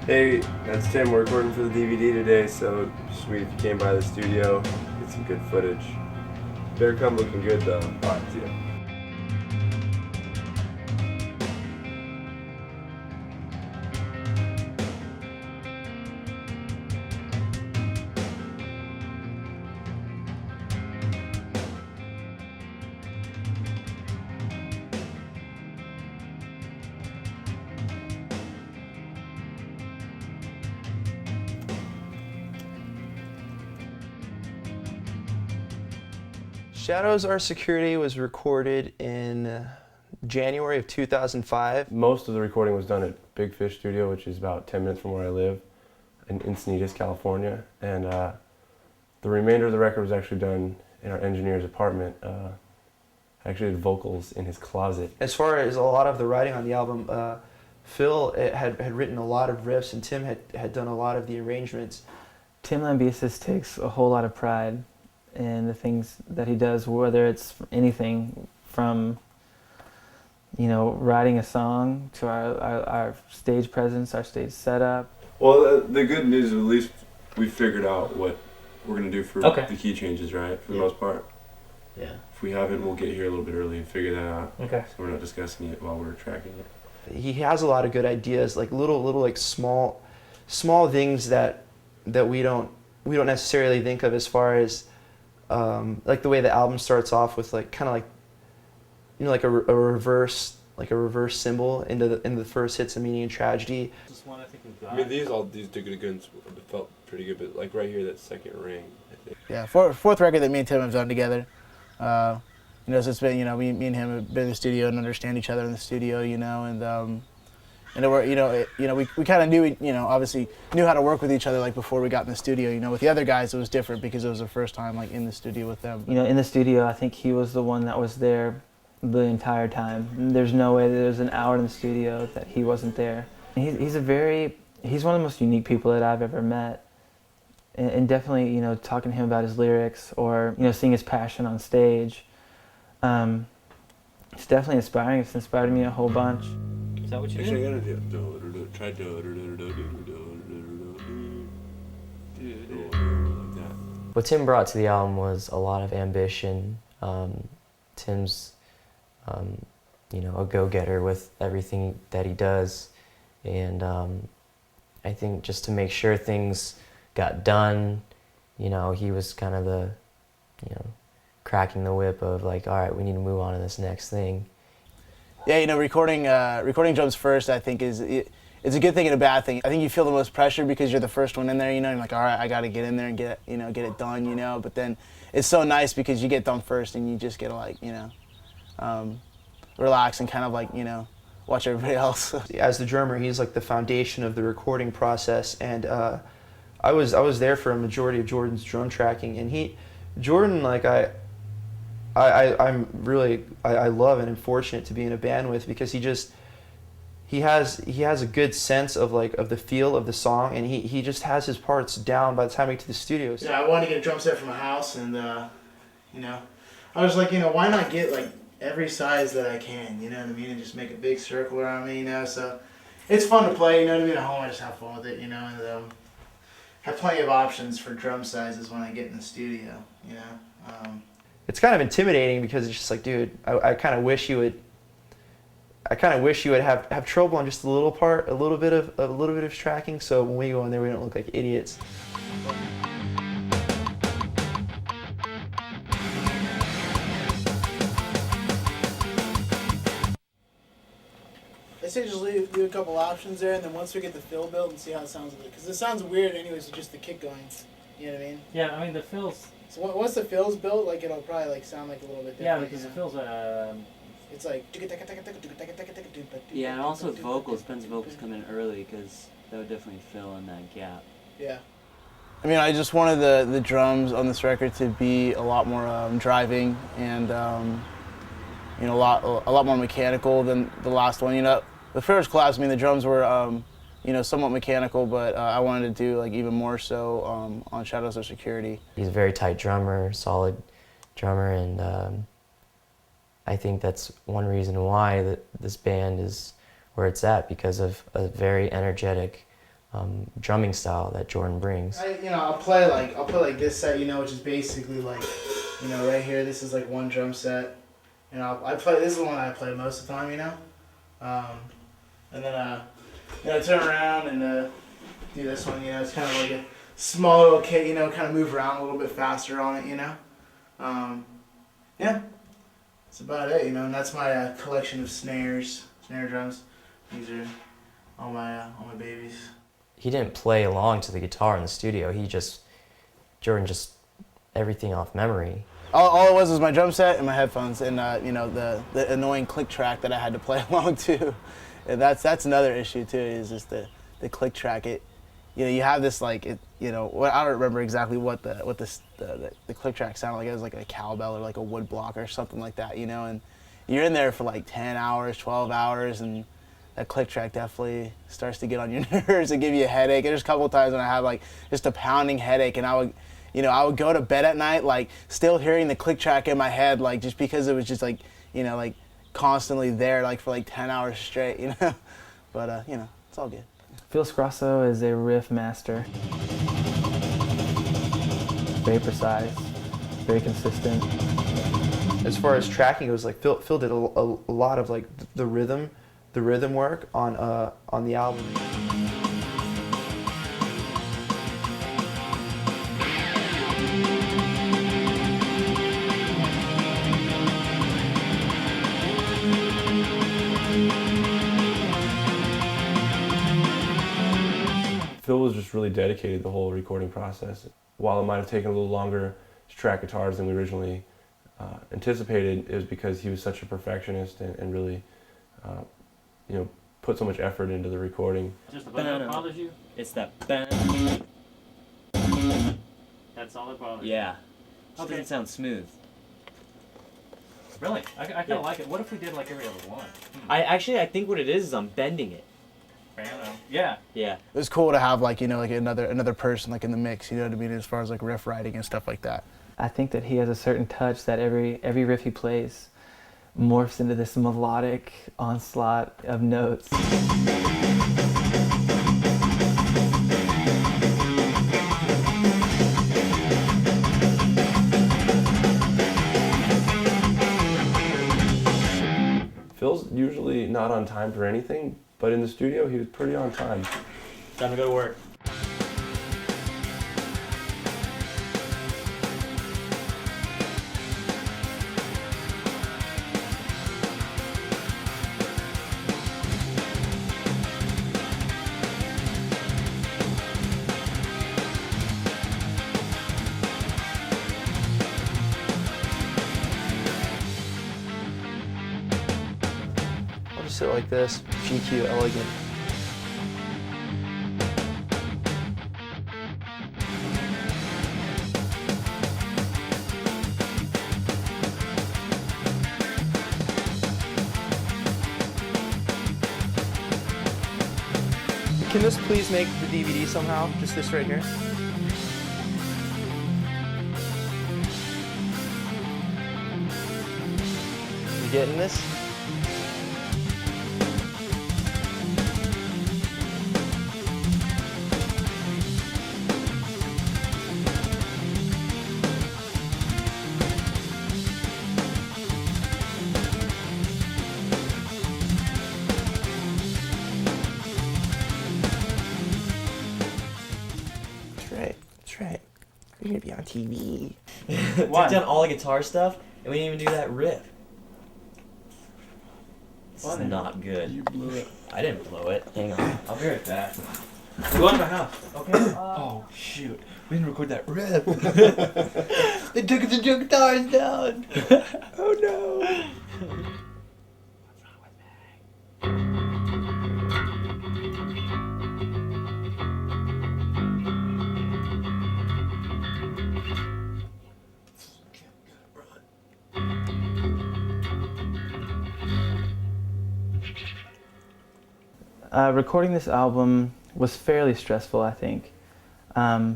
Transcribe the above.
Hey, that's Tim. We're recording for the DVD today, so sweet if you came by the studio, get some good footage. Better come looking good though. Alright, see ya. Shadows Are Security was recorded in January of 2005. Most of the recording was done at Big Fish Studio, which is about 10 minutes from where I live in Encinitas, California. And the remainder of the record was actually done in our engineer's apartment. I actually did vocals in his closet. As far as a lot of the writing on the album, Phil had written a lot of riffs and Tim had done a lot of the arrangements. Tim Lambesis takes a whole lot of pride in the things that he does, whether it's anything from, writing a song to our stage presence, our stage setup. Well, the good news is at least we figured out what we're going to do for the key changes, right? For the most part. Yeah. If we haven't, we'll get here a little bit early and figure that out. Okay. So we're not discussing it while we're tracking it. He has a lot of good ideas, like little like small things that we don't necessarily think of, as far as like the way the album starts off with like kind of like like a reverse symbol into the first hits of Meaning and Tragedy. I mean, these did good, felt pretty good, but like right here, that second ring, I think. Yeah, fourth record that me and Tim have done together. So it's been, me and him have been in the studio and understand each other in the studio, and we kind of knew, obviously knew how to work with each other like before we got in the studio. With the other guys it was different because it was the first time like in the studio with them. In the studio, I think he was the one that was there the entire time. There's no way there was an hour in the studio that he wasn't there. He's one of the most unique people that I've ever met. And definitely, talking to him about his lyrics or, seeing his passion on stage, it's definitely inspiring. It's inspired me a whole bunch. Is that what you Actually, did? I gotta try like that. What Tim brought to the album was a lot of ambition. Tim's, a go-getter with everything that he does. And I think just to make sure things got done, he was kind of the, cracking the whip of like, all right, we need to move on to this next thing. Yeah, recording drums first, I think it's a good thing and a bad thing. I think you feel the most pressure because you're the first one in there, you're like, all right, I got to get in there and get it done, but then it's so nice because you get done first and you just get to like, relax and kind of like, watch everybody else. As the drummer, he's like the foundation of the recording process, and I was there for a majority of Jordan's drum tracking, and Jordan, like I'm really I love and am fortunate to be in a band with, because he has a good sense of the feel of the song, and he just has his parts down by the time we get to the studio. Yeah, I wanted to get a drum set from a house, and I was like, why not get like every size that I can, you know what I mean, and just make a big circle around me, so it's fun to play, you know what I mean, at home I just have fun with it, and have plenty of options for drum sizes when I get in the studio, It's kind of intimidating because it's just like, dude, I kind of wish you would have trouble on just a little part, a little bit of tracking, so when we go in there we don't look like idiots. I say just do a couple options there, and then once we get the fill built and see how it sounds with it, because it sounds weird anyways with just the kick going, you know what I mean? Yeah, I mean the fills. So once the fill's built, like it'll probably like sound like a little bit different. Yeah, because the fills it's like. Yeah, and also with vocals, Ben's vocals come in early because that would definitely fill in that gap. Yeah. I mean, I just wanted the drums on this record to be a lot more driving and a lot more mechanical than the last one. The first class, I mean, the drums were somewhat mechanical, but I wanted to do like even more so on Shadows Are Security. He's a very tight drummer, solid drummer, and I think that's one reason why this band is where it's at, because of a very energetic drumming style that Jordan brings. I'll play like this set, which is basically like, right here. This is like one drum set, and I play. This is the one I play most of the time, and then I turn around and do this one. It's kind of like a small little kit. Kind of move around a little bit faster on it. Yeah, that's about it. And that's my collection of snare drums. These are all my babies. He didn't play along to the guitar in the studio. Jordan just everything off memory. All it was my drum set and my headphones and the annoying click track that I had to play along to. And that's another issue too, is just the click track. You have this like I don't remember exactly what the click track sounded like. It was like a cowbell or like a wood block or something like that, and you're in there for like 10 hours, 12 hours, and that click track definitely starts to get on your nerves and give you a headache. And there's a couple of times when I have like just a pounding headache, and I would go to bed at night like still hearing the click track in my head, like just because it was just like like constantly there like for like 10 hours straight, But it's all good. Phil Scrosso is a riff master. Very precise, very consistent. As far as tracking goes, like Phil did a lot of like the rhythm work on the album. Phil was just really dedicated the whole recording process. While it might have taken a little longer to track guitars than we originally anticipated, it was because he was such a perfectionist and really put so much effort into the recording. Just the button that bothers you? It's that bang. That's all that bothers you? Yeah. It Okay. doesn't sound smooth. Really? I kind of like it. What if we did like every other one? I think what it is I'm bending it. Yeah. Yeah. It was cool to have like like another person like in the mix, you know what I mean, as far as like riff writing and stuff like that. I think that he has a certain touch that every riff he plays morphs into this melodic onslaught of notes. Phil's usually not on time for anything, but in the studio he was pretty on time. Time to go to work. I'll just sit like this, GQ elegant. Can this please make the DVD somehow? Just this right here? You getting this? That's right. You're gonna be on TV. We've done all the guitar stuff, and we didn't even do that riff. This is not good. You blew it. I didn't blow it. Hang on. I'll be right back. We're going to my house. Okay. Oh shoot, we didn't record that riff. They took the guitars down. Oh no. Recording this album was fairly stressful, I think.